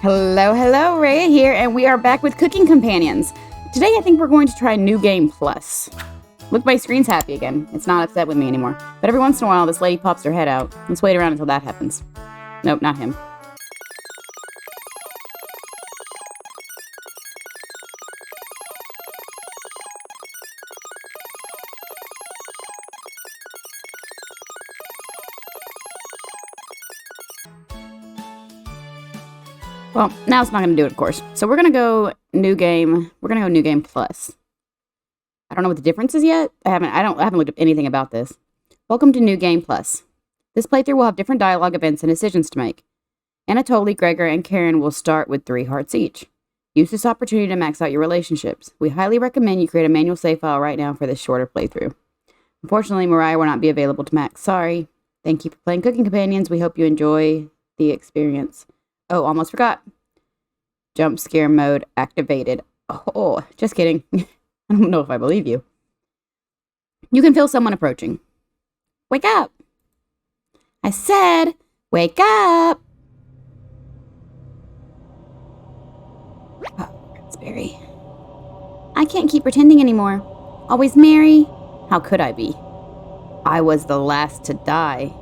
Hello, hello, Rhea here, and we are back with Cooking Companions. Today I think we're going to try New Game Plus. Look, my screen's happy again. It's not upset with me anymore. But every once in a while, this lady pops her head out. Let's wait around until that happens. Nope, not him. Well, now it's not going to do it, of course. So we're going to go New Game. We're going to go New Game Plus. I don't know what the difference is yet. I haven't looked up anything about this. Welcome to New Game Plus. This playthrough will have different dialogue, events, and decisions to make. Anatoly, Gregor, and Karen will start with 3 hearts each. Use this opportunity to max out your relationships. We highly recommend you create a manual save file right now for this shorter playthrough. Unfortunately, Mariah will not be available to max. Sorry. Thank you for playing Cooking Companions. We hope you enjoy the experience. Oh, almost forgot. Jump scare mode activated. Oh, just kidding. I don't know if I believe you. You can feel someone approaching. Wake up! I said, wake up! Oh, raspberry. I can't keep pretending anymore. Always merry. How could I be? I was the last to die.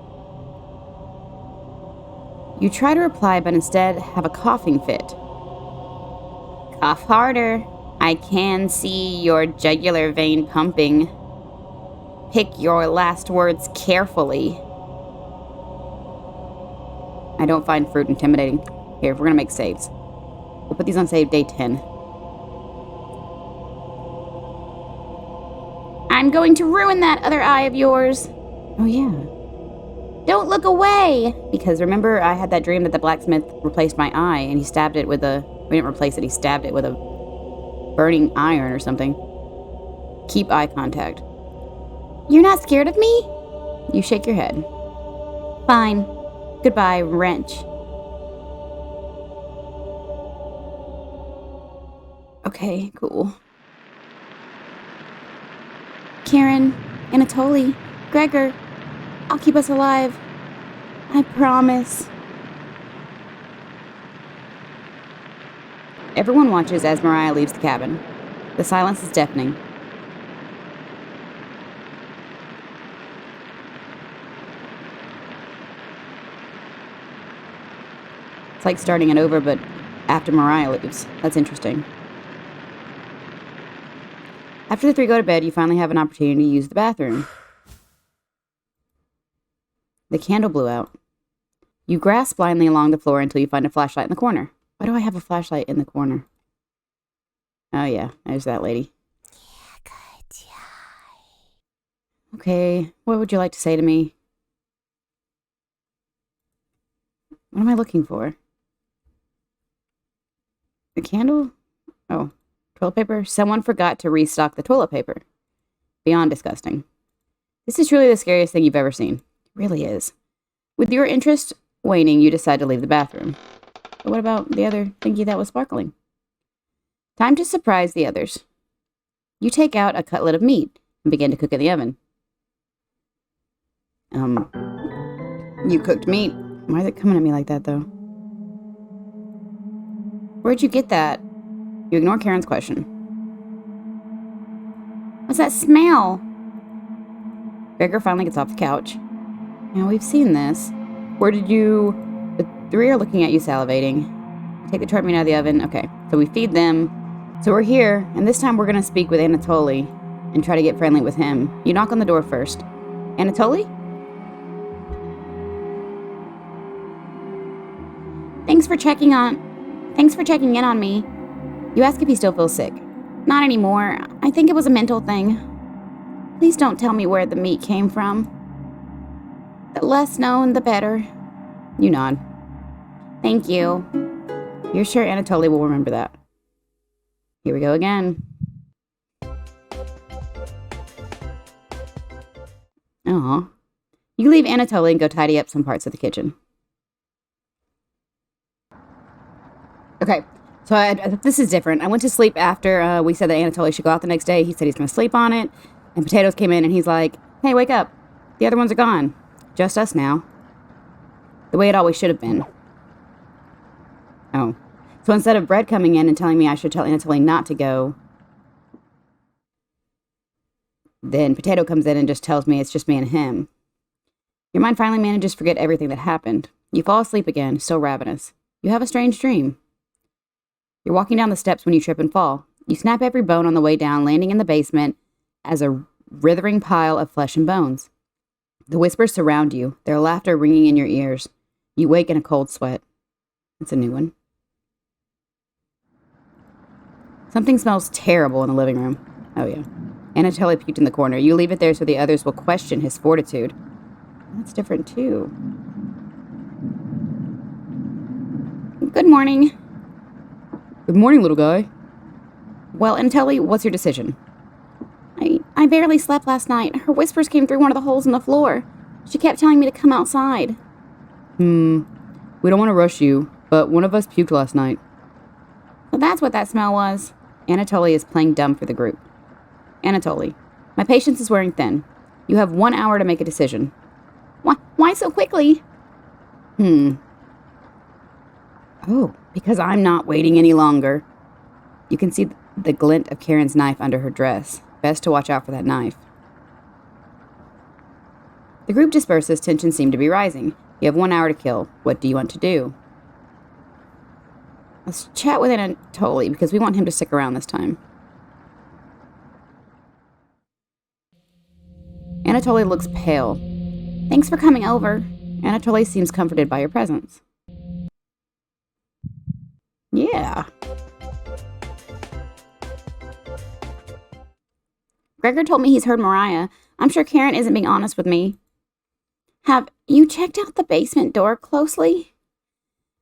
You try to reply, but instead have a coughing fit. Cough harder. I can see your jugular vein pumping. Pick your last words carefully. I don't find fruit intimidating. Here, we're gonna make saves. We'll put these on save day 10. I'm going to ruin that other eye of yours. Oh, yeah. Don't look away! Because remember, I had that dream that the blacksmith replaced my eye, and he stabbed it with a... We didn't replace it, he stabbed it with a burning iron or something. Keep eye contact. You're not scared of me? You shake your head. Fine. Goodbye, wrench. Okay, cool. Karen, Anatoly, Gregor, I'll keep us alive. I promise. Everyone watches as Mariah leaves the cabin. The silence is deafening. It's like starting it over, but after Mariah leaves. That's interesting. After the 3 go to bed, you finally have an opportunity to use the bathroom. The candle blew out. You grasp blindly along the floor until you find a flashlight in the corner. Why do I have a flashlight in the corner? Oh yeah, there's that lady. Okay, what would you like to say to me? What am I looking for? The candle? Oh, toilet paper? Someone forgot to restock the toilet paper. Beyond disgusting. This is truly the scariest thing you've ever seen. It really is. With your interest waning, you decide to leave the bathroom. But what about the other thingy that was sparkling? Time to surprise the others. You take out a cutlet of meat and begin to cook in the oven. You cooked meat. Why is it coming at me like that, though? Where'd you get that? You ignore Karen's question. What's that smell? Gregor finally gets off the couch. Now, we've seen this. Where did you... The 3 are looking at you, salivating. Take the charred meat out of the oven. Okay, so we feed them. So we're here, and this time we're going to speak with Anatoly and try to get friendly with him. You knock on the door first. Anatoly? Thanks for checking in on me. You ask if he still feels sick. Not anymore. I think it was a mental thing. Please don't tell me where the meat came from. The less known, the better. You nod. Thank you. You're sure Anatoly will remember that. Here we go again. Aw. You leave Anatoly and go tidy up some parts of the kitchen. Okay, so this is different. I went to sleep after we said that Anatoly should go out the next day. He said he's going to sleep on it. And Potatoes came in and he's like, hey, wake up. The other ones are gone. Just us now. The way it always should have been. Oh, So instead of Bread coming in and telling me I should tell Anatoly not to go, then Potato comes in and just tells me it's just me and him. Your mind finally manages to forget everything that happened. You fall asleep again, so ravenous. You have a strange dream. You're walking down the steps when you trip and fall. You snap every bone on the way down, landing in the basement as a writhing pile of flesh and bones. The whispers surround you, their laughter ringing in your ears. You wake in a cold sweat. It's a new one. Something smells terrible in the living room. Oh, yeah. Anatoly puked in the corner. You leave it there so the others will question his fortitude. That's different, too. Good morning. Good morning, little guy. Well, Anatoly, what's your decision? I barely slept last night. Her whispers came through one of the holes in the floor. She kept telling me to come outside. We don't want to rush you, but one of us puked last night. Well, that's what that smell was. Anatoly is playing dumb for the group. Anatoly, my patience is wearing thin. You have 1 hour to make a decision. Why so quickly? Oh, because I'm not waiting any longer. You can see the glint of Karen's knife under her dress. Best to watch out for that knife. The group disperses. Tension seemed to be rising. You have 1 hour to kill. What do you want to do? Let's chat with Anatoly because we want him to stick around this time. Anatoly looks pale. Thanks for coming over. Anatoly seems comforted by your presence. Yeah. Gregor told me he's heard Mariah. I'm sure Karen isn't being honest with me. Have you checked out the basement door closely?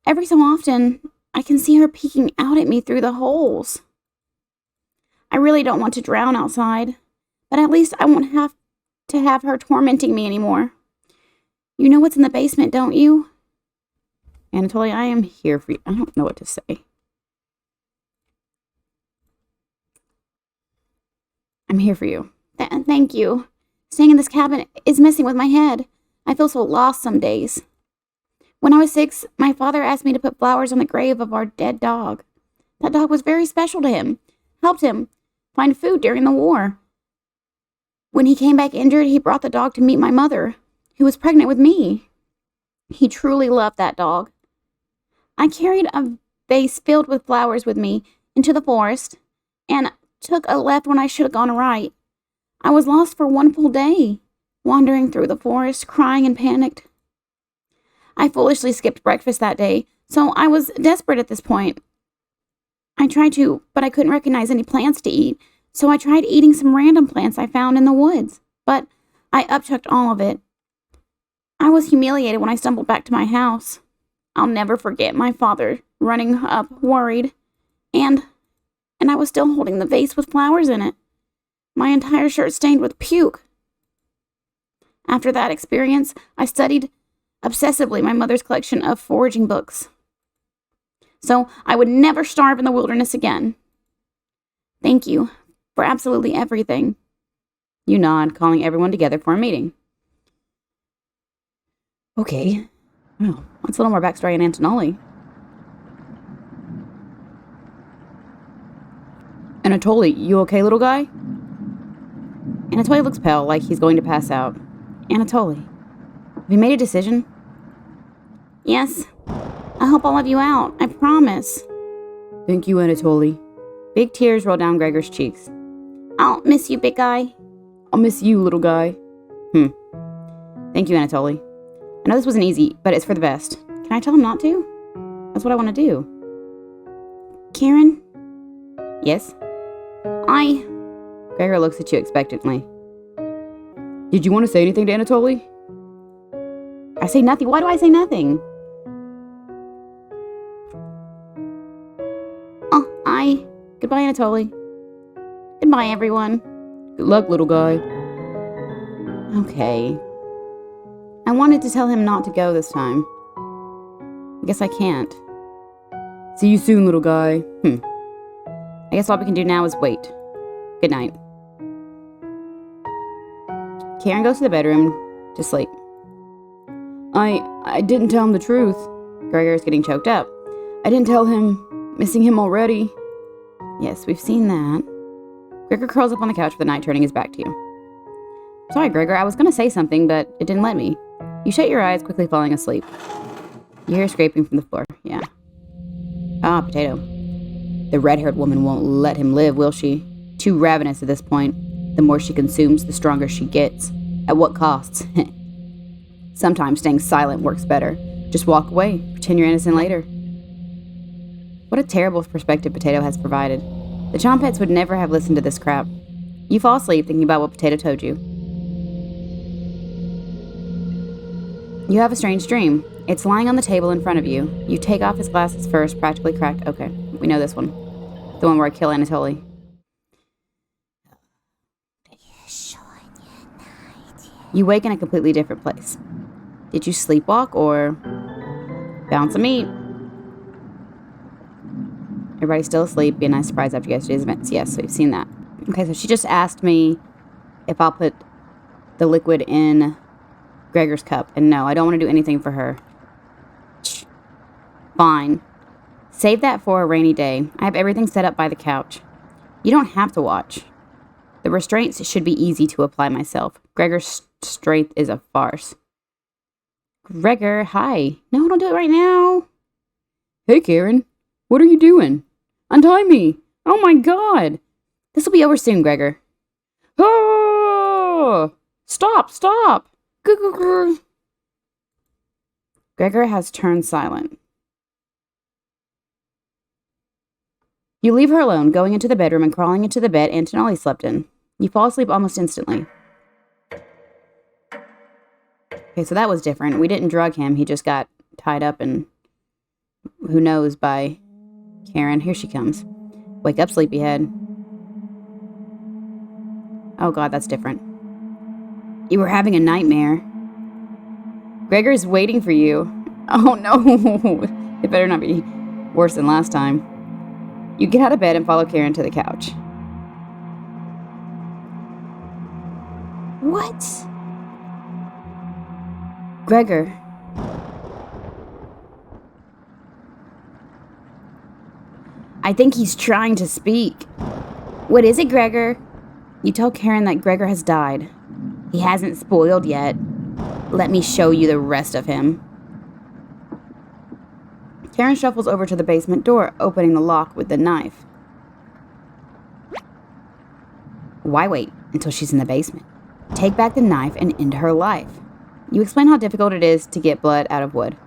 Every so often, I can see her peeking out at me through the holes. I really don't want to drown outside, but at least I won't have to have her tormenting me anymore. You know what's in the basement, don't you? Anatoly, I am here for you. I don't know what to say. I'm here for you. Thank you. Staying in this cabin is messing with my head. I feel so lost some days. When I was 6, my father asked me to put flowers on the grave of our dead dog. That dog was very special to him. Helped him find food during the war. When he came back injured, he brought the dog to meet my mother, who was pregnant with me. He truly loved that dog. I carried a vase filled with flowers with me into the forest and took a left when I should have gone a right. I was lost for 1 full day, wandering through the forest, crying and panicked. I foolishly skipped breakfast that day, so I was desperate at this point. I tried to, but I couldn't recognize any plants to eat, so I tried eating some random plants I found in the woods, but I upchucked all of it. I was humiliated when I stumbled back to my house. I'll never forget my father running up, worried, and I was still holding the vase with flowers in it. My entire shirt stained with puke. After that experience, I studied obsessively my mother's collection of foraging books, so I would never starve in the wilderness again. Thank you for absolutely everything. You nod, calling everyone together for a meeting. Okay. Well, what's a little more backstory on Anatoly? Anatoly, you okay, little guy? Anatoly looks pale, like he's going to pass out. Anatoly, have you made a decision? Yes. I'll help all of you out, I promise. Thank you, Anatoly. Big tears roll down Gregor's cheeks. I'll miss you, big guy. I'll miss you, little guy. Thank you, Anatoly. I know this wasn't easy, but it's for the best. Can I tell him not to? That's what I want to do. Karen? Yes? Gregor looks at you expectantly. Did you want to say anything to Anatoly? I say nothing. Why do I say nothing? Goodbye, Anatoly. Goodbye, everyone. Good luck, little guy. Okay. I wanted to tell him not to go this time. I guess I can't. See you soon, little guy. I guess all we can do now is wait. Good night. Karen goes to the bedroom to sleep. I didn't tell him the truth. Gregor is getting choked up. I didn't tell him Missing him already? Yes, we've seen that. Gregor curls up on the couch with the night, turning his back to you. Sorry, Gregor, I was going to say something, but it didn't let me. You shut your eyes, quickly falling asleep. You hear scraping from the floor. Yeah. Ah, Potato. The red-haired woman won't let him live, will she? Too ravenous at this point. The more she consumes, the stronger she gets. At what costs? Sometimes staying silent works better. Just walk away. Pretend you're innocent later. What a terrible perspective Potato has provided. The Chompets would never have listened to this crap. You fall asleep thinking about what Potato told you. You have a strange dream. It's lying on the table in front of you. You take off his glasses first, practically cracked. Okay, we know this one. The one where I kill Anatoly. You wake in a completely different place. Did you sleepwalk or found some meat? Everybody's still asleep. Be a nice surprise after yesterday's events. Yes, we've seen that. Okay, so she just asked me if I'll put the liquid in Gregor's cup. And no, I don't want to do anything for her. Fine. Save that for a rainy day. I have everything set up by the couch. You don't have to watch. The restraints should be easy to apply myself. Gregor's strength is a farce. Gregor, hi. No, don't do it right now. Hey, Karen. What are you doing? Untie me. Oh my god. This will be over soon, Gregor. Oh! Stop, stop. Gregor has turned silent. You leave her alone, going into the bedroom and crawling into the bed Antonelli slept in. You fall asleep almost instantly. Okay, so that was different. We didn't drug him. He just got tied up and who knows by Karen. Here she comes. Wake up, sleepyhead. Oh god, that's different. You were having a nightmare. Gregor's waiting for you. Oh no. It better not be worse than last time. You get out of bed and follow Karen to the couch. What? Gregor. I think he's trying to speak. What is it, Gregor? You tell Karen that Gregor has died. He hasn't spoiled yet. Let me show you the rest of him. Karen shuffles over to the basement door, opening the lock with the knife. Why wait until she's in the basement? Take back the knife and end her life. You explain how difficult it is to get blood out of wood.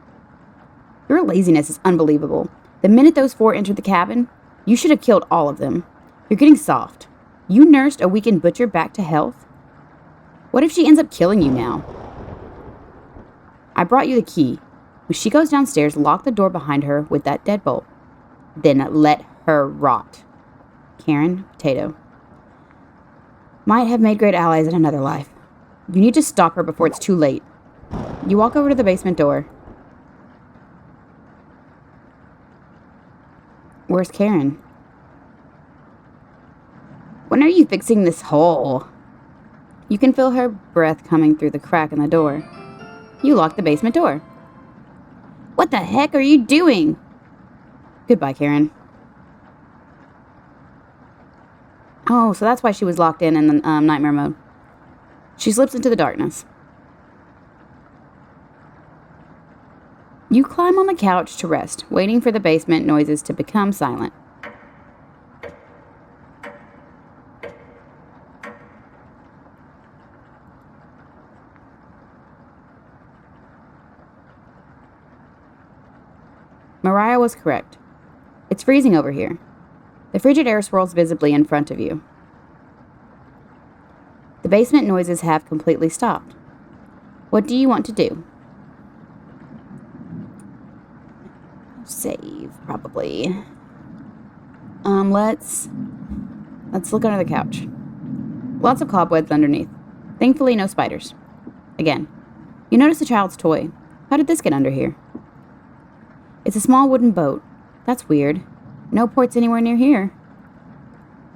Your laziness is unbelievable. The minute those four entered the cabin, you should have killed all of them. You're getting soft. You nursed a weakened butcher back to health? What if she ends up killing you now? I brought you the key. When she goes downstairs, lock the door behind her with that deadbolt. Then let her rot. Karen, Potato. Might have made great allies in another life. You need to stop her before it's too late. You walk over to the basement door. Where's Karen? When are you fixing this hole? You can feel her breath coming through the crack in the door. You lock the basement door. What the heck are you doing? Goodbye, Karen. Oh, so that's why she was locked in the nightmare mode. She slips into the darkness. You climb on the couch to rest, waiting for the basement noises to become silent. Mariah was correct. It's freezing over here. The frigid air swirls visibly in front of you. The basement noises have completely stopped. What do you want to do? Save, probably. Let's look under the couch. Lots of cobwebs underneath. Thankfully, no spiders. Again, you notice a child's toy. How did this get under here? It's a small wooden boat. That's weird. No ports anywhere near here.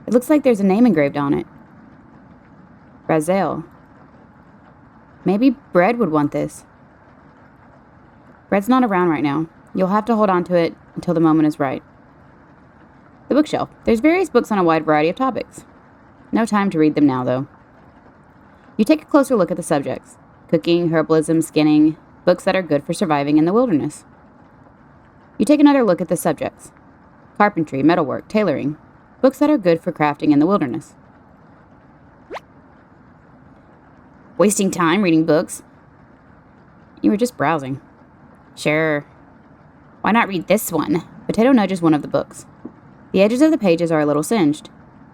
It looks like there's a name engraved on it. Brazil. Maybe Bread would want this. Bread's not around right now. You'll have to hold on to it until the moment is right. The bookshelf. There's various books on a wide variety of topics. No time to read them now, though. You take a closer look at the subjects. Cooking, herbalism, skinning, books that are good for surviving in the wilderness. You take another look at the subjects. Carpentry, metalwork, tailoring, books that are good for crafting in the wilderness. Wasting time reading books? You were just browsing. Sure. Why not read this one? Potato nudges one of the books. The edges of the pages are a little singed.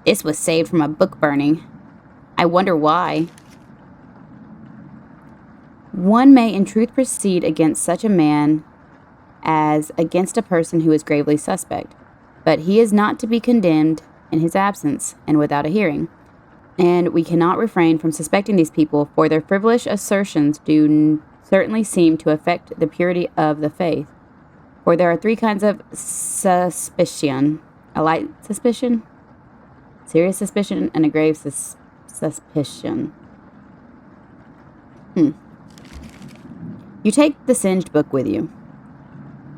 This was saved from a book burning. I wonder why. One may in truth proceed against such a man as against a person who is gravely suspect, but he is not to be condemned in his absence and without a hearing. And we cannot refrain from suspecting these people, for their frivolous assertions do certainly seem to affect the purity of the faith. For there are three kinds of suspicion: a light suspicion, serious suspicion, and a grave suspicion. You take the singed book with you.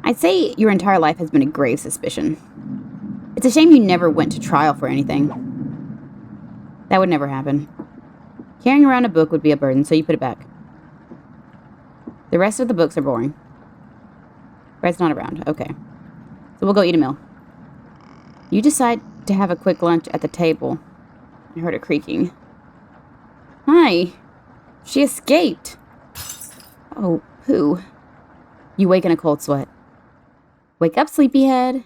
I'd say your entire life has been a grave suspicion. It's a shame you never went to trial for anything. That would never happen. Carrying around a book would be a burden, so you put it back. The rest of the books are boring. Brett's not around. Okay. So we'll go eat a meal. You decide to have a quick lunch at the table. I heard it creaking. Hi. She escaped. Oh, poo. You wake in a cold sweat. Wake up, sleepyhead.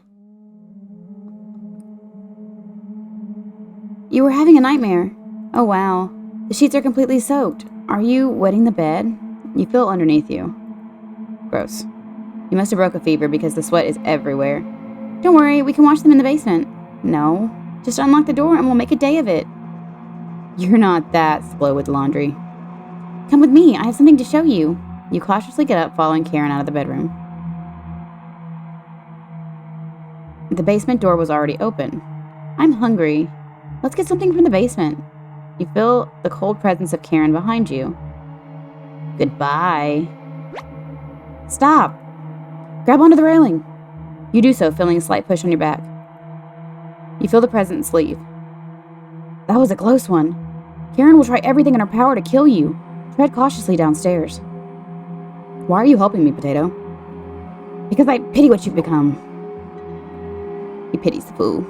You were having a nightmare. Oh, wow. The sheets are completely soaked. Are you wetting the bed? You feel underneath you. Gross. You must have broke a fever because the sweat is everywhere. Don't worry, we can wash them in the basement. No. Just unlock the door and we'll make a day of it. You're not that slow with laundry. Come with me. I have something to show you. You cautiously get up, following Karen out of the bedroom. The basement door was already open. I'm hungry. Let's get something from the basement. You feel the cold presence of Karen behind you. Goodbye. Stop. Grab onto the railing. You do so, feeling a slight push on your back. You feel the presence leave. That was a close one. Karen will try everything in her power to kill you. Tread cautiously downstairs. Why are you helping me, Potato? Because I pity what you've become. He pities the fool.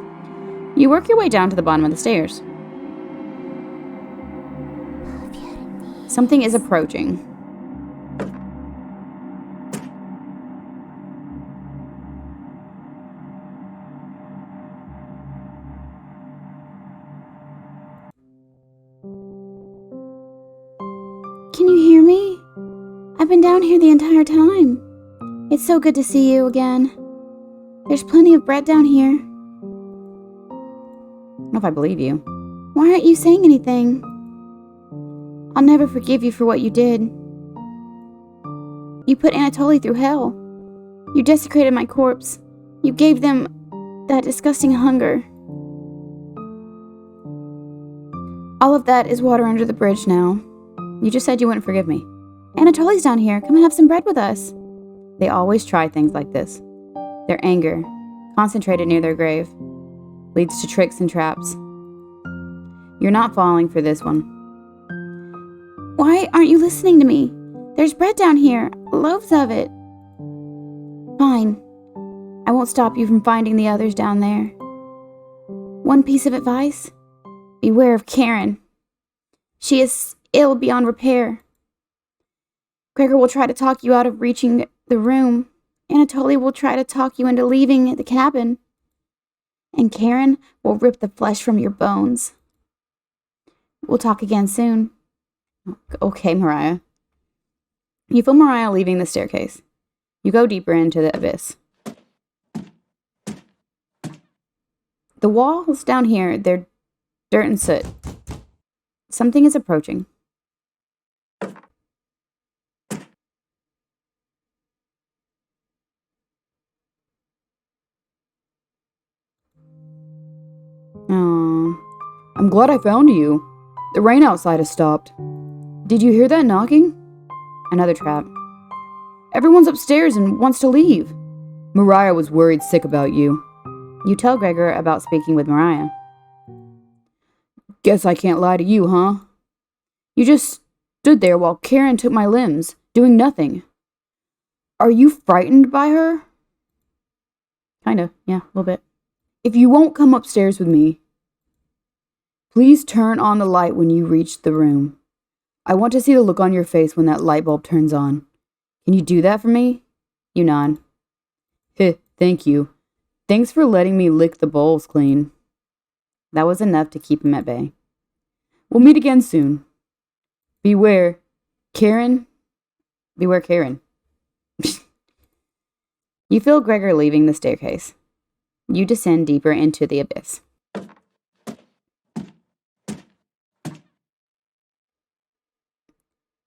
You work your way down to the bottom of the stairs. Something is approaching. Can you hear me? I've been down here the entire time. It's so good to see you again. There's plenty of bread down here. I don't know if I believe you. Why aren't you saying anything? I'll never forgive you for what you did. You put Anatoly through hell. You desecrated my corpse. You gave them that disgusting hunger. All of that is water under the bridge now. You just said you wouldn't forgive me. Anatoly's down here. Come and have some bread with us. They always try things like this. Their anger, concentrated near their grave, leads to tricks and traps. You're not falling for this one. Why aren't you listening to me? There's bread down here, loaves of it. Fine. I won't stop you from finding the others down there. One piece of advice: beware of Karen. She is ill beyond repair. Gregor will try to talk you out of reaching the room. Anatoly will try to talk you into leaving the cabin. And Karen will rip the flesh from your bones. We'll talk again soon. Okay, Mariah. You feel Mariah leaving the staircase. You go deeper into the abyss. The walls down here, they're dirt and soot. Something is approaching. Oh, I'm glad I found you. The rain outside has stopped. Did you hear that knocking? Another trap. Everyone's upstairs and wants to leave. Mariah was worried sick about you. You tell Gregor about speaking with Mariah. Guess I can't lie to you, huh? You just stood there while Karen took my limbs, doing nothing. Are you frightened by her? Kinda, yeah, a little bit. If you won't come upstairs with me, please turn on the light when you reach the room. I want to see the look on your face when that light bulb turns on. Can you do that for me? You nod. Heh, thank you. Thanks for letting me lick the bowls clean. That was enough to keep him at bay. We'll meet again soon. Beware, Karen. Beware, Karen. You feel Gregor leaving the staircase. You descend deeper into the abyss.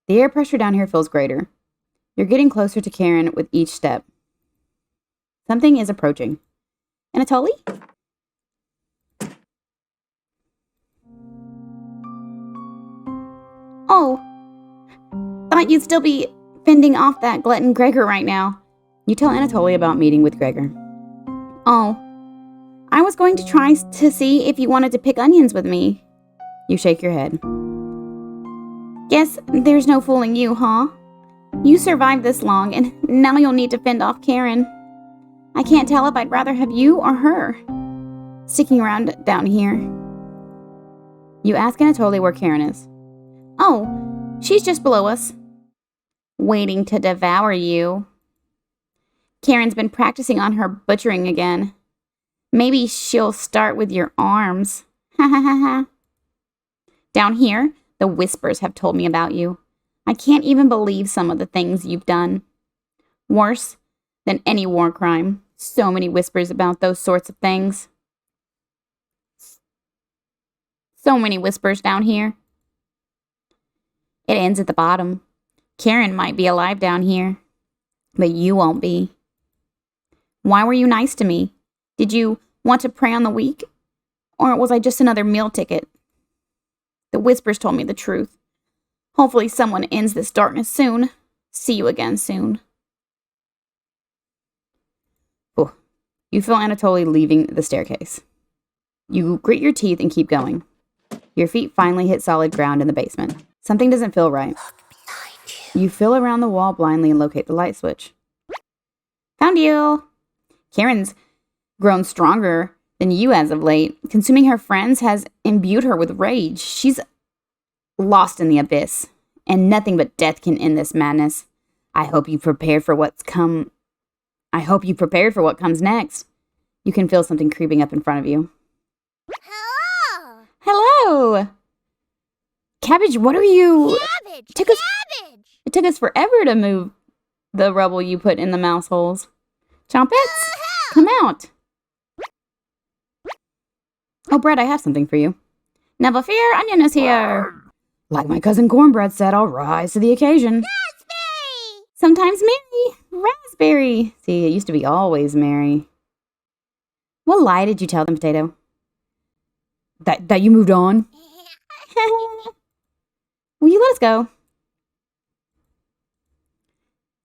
The air pressure down here feels greater. You're getting closer to Karen with each step. Something is approaching. Anatoly? Oh, thought you'd still be fending off that glutton Gregor right now. You tell Anatoly about meeting with Gregor. Oh, I was going to try to see if you wanted to pick onions with me. You shake your head. Guess there's no fooling you, huh? You survived this long, and now you'll need to fend off Karen. I can't tell if I'd rather have you or her sticking around down here. You ask Anatoly where Karen is. Oh, she's just below us. Waiting to devour you. Karen's been practicing on her butchering again. Maybe she'll start with your arms. Ha ha ha ha. Down here, the whispers have told me about you. I can't even believe some of the things you've done. Worse than any war crime. So many whispers about those sorts of things. So many whispers down here. It ends at the bottom. Karen might be alive down here, but you won't be. Why were you nice to me? Did you want to prey on the weak? Or was I just another meal ticket? The whispers told me the truth. Hopefully someone ends this darkness soon. See you again soon. Oh, you feel Anatoly leaving the staircase. You grit your teeth and keep going. Your feet finally hit solid ground in the basement. Something doesn't feel right. You feel around the wall blindly and locate the light switch. Found you! Karen's grown stronger than you as of late. Consuming her friends has imbued her with rage. She's lost in the abyss, and nothing but death can end this madness. I hope you prepared for what comes next. You can feel something creeping up in front of you. Hello! Hello! Cabbage, what are you... Cabbage! Cabbage! Cabbage! It took us forever to move the rubble you put in the mouse holes. Chompets, come out. Oh, Brett, I have something for you. Never fear, Onion is here. Like my cousin Cornbread said, I'll rise to the occasion. Raspberry! Sometimes Mary. Raspberry. See, it used to be always Mary. What lie did you tell them, Potato? That you moved on? Will you let us go?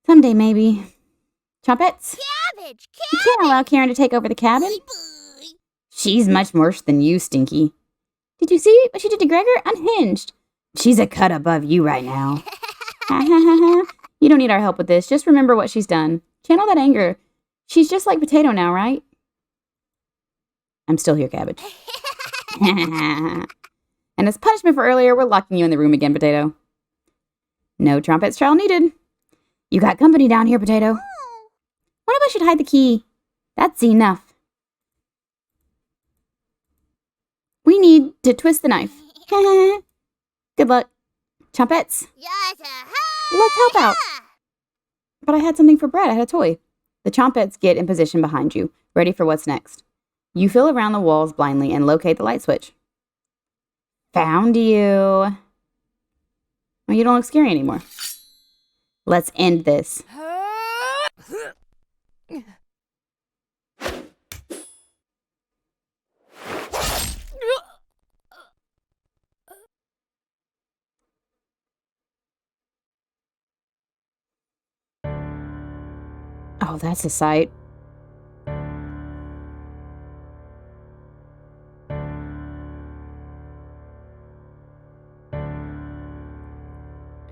Someday, maybe. Chompets? Cabbage! You can't allow Karen to take over the cabin. She's much worse than you, Stinky. Did you see what she did to Gregor? Unhinged. She's a cut above you right now. You don't need our help with this. Just remember what she's done. Channel that anger. She's just like Potato now, right? I'm still here, Cabbage. And as punishment for earlier, we're locking you in the room again, Potato. No trumpets trial needed. You got company down here, Potato. One of us should hide the key. That's enough. We need to twist the knife. Good luck. Trumpets, let's help out. But I had something for Brett. I had a toy. The Chompets get in position behind you, ready for what's next. You feel around the walls blindly and locate the light switch. Found you. Well, you don't look scary anymore. Let's end this. Oh, that's a sight.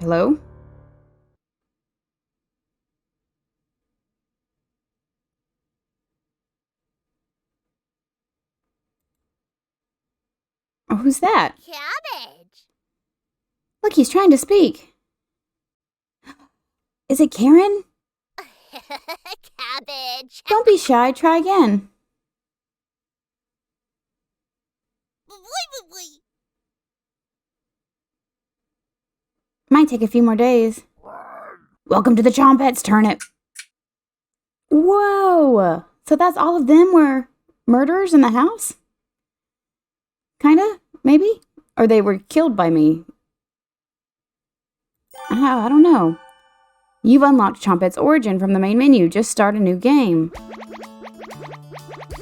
Hello? Oh, who's that? Cabbage. Look, he's trying to speak. Is it Karen? Cabbage. Don't be shy. Try again. Might take a few more days. Welcome to the Chompettes turnip. Whoa! So that's all of them were murderers in the house? Kinda? Maybe? Or they were killed by me? I don't know. You've unlocked Chompette's origin from the main menu. Just start a new game.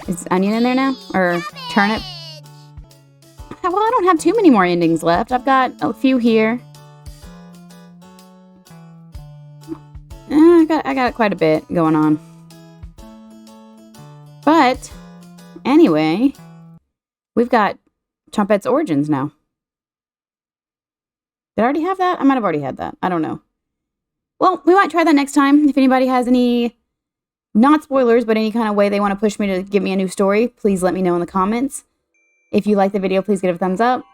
Is onion in there now? Or turnip? Well, I don't have too many more endings left. I've got a few here. I got quite a bit going on. But, anyway, we've got Chompette's origins now. Did I already have that? I might have already had that. I don't know. Well, we might try that next time. If anybody has any, not spoilers, but any kind of way they want to push me to give me a new story, please let me know in the comments. If you like the video, please give it a thumbs up.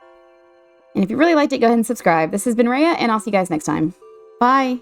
And if you really liked it, go ahead and subscribe. This has been Rhea, and I'll see you guys next time. Bye!